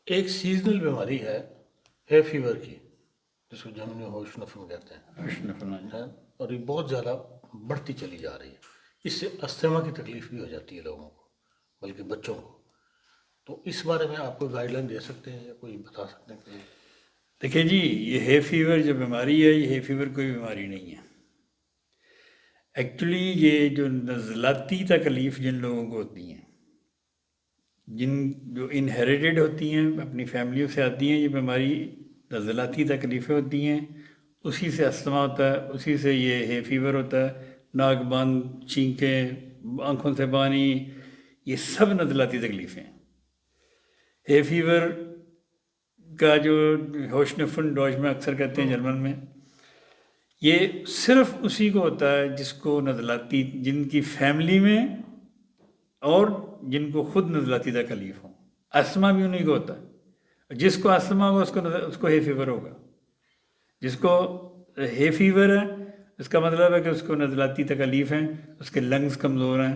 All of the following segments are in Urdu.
ایک سیزنل بیماری ہے ہے فیور کی، جس کو جم میں ہوش نفن کہتے ہیں، ہے، اور یہ بہت زیادہ بڑھتی چلی جا رہی ہے۔ اس سے استھما کی تکلیف بھی ہو جاتی ہے لوگوں کو، بلکہ بچوں کو۔ تو اس بارے میں آپ کوئی گائیڈ لائن دے سکتے ہیں یا کوئی بتا سکتے ہیں کہ دیکھیں جی، یہ ہے فیور جو بیماری ہے، یہ ہے فیور کوئی بیماری نہیں ہے۔ ایکچولی یہ جو نزلاتی تکلیف جن لوگوں کو ہوتی ہیں، جو انہیریٹڈ ہوتی ہیں، اپنی فیملیوں سے آتی ہیں، یہ بیماری نزلاتی تکلیفیں ہوتی ہیں، اسی سے استھما ہوتا ہے، اسی سے یہ ہے فیور ہوتا ہے، ناک بند، چھینکیں، آنکھوں سے پانی، یہ سب نزلاتی تکلیفیں ہیں۔ ہے فیور کا جو ہوش نفن ڈوج میں اکثر کہتے ہیں جرمن میں، یہ صرف اسی کو ہوتا ہے جس کو نزلاتی، جن کی فیملی میں اور جن کو خود نزلاتی تکلیف ہوں۔ استھما بھی انہیں کو ہوتا ہے، جس کو استھما ہوگا اس کو ہے فیور ہوگا۔ جس کو ہے فیور ہے، اس کا مطلب ہے کہ اس کو نزلاتی تکلیف ہیں، اس کے لنگز کمزور ہیں،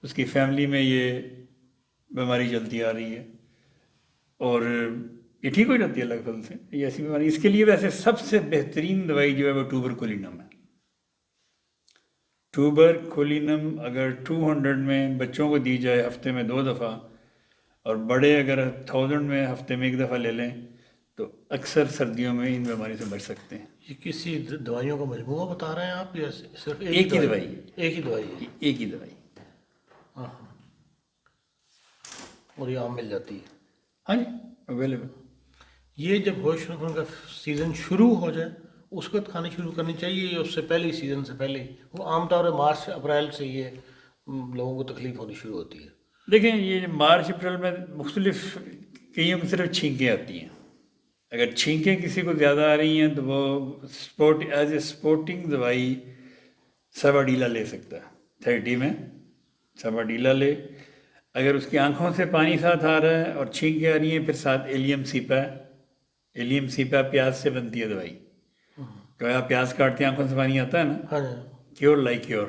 اس کی فیملی میں یہ بیماری چلتی آ رہی ہے، اور یہ ٹھیک ہو جاتی ہے اللہ کے فضل سے۔ یہ ایسی بیماری، اس کے لیے ویسے سب سے بہترین دوائی جو ہے وہ ٹوبرکولینم ہے۔ ٹوبرکولینم اگر 200 میں بچوں کو دی جائے ہفتے میں 2 دفعہ، اور بڑے اگر 1000 میں ہفتے میں 1 دفعہ لے لیں، تو اکثر سردیوں میں ان بیماری سے بچ سکتے ہیں۔ یہ کسی دوائیوں کا مجموعہ بتا رہے ہیں آپ یا صرف ایک ہی دوائی، ایک ہی دوائی ہے؟ ایک ہی دوائی۔ ہاں ہاں، اور یہ عام مل جاتی ہے؟ ہاں جی، اویلیبل۔ یہ جب ہوش نفن کا سیزن شروع ہو جائے اس وقت کھانی شروع کرنی چاہیے یا اس سے پہلے، سیزن سے پہلے؟ وہ عام طور پر مارچ اپریل سے یہ لوگوں کو تکلیف ہونی شروع ہوتی ہے۔ دیکھیں، یہ مارچ اپریل میں مختلف، کئیوں کی صرف چھینکیں آتی ہیں۔ اگر چھینکیں کسی کو زیادہ آ رہی ہیں تو وہ ایز اے سپورٹنگ دوائی سباڈیلا لے سکتا ہے، 30 میں سباڈیلا لے۔ اگر اس کی آنکھوں سے پانی ساتھ آ رہا ہے اور چھینکیں آ رہی ہیں، پھر ساتھ ایلیم سیپا، ایلیم سیپا پیاز سے بنتی ہے دوائی، کہ آپ پیاز کاٹتے ہیں آنکھوں سے پانی آتا ہے نا، ہاں جی، کیور لائک کیور،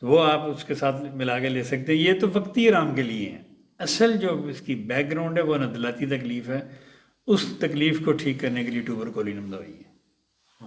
تو وہ آپ اس کے ساتھ ملا کے لے سکتے ہیں۔ یہ تو وقتی آرام کے لیے ہیں، اصل جو اس کی بیک گراؤنڈ ہے وہ نزلاتی تکلیف ہے، اس تکلیف کو ٹھیک کرنے کے لیے ٹوبرکولینم دوائی ہے۔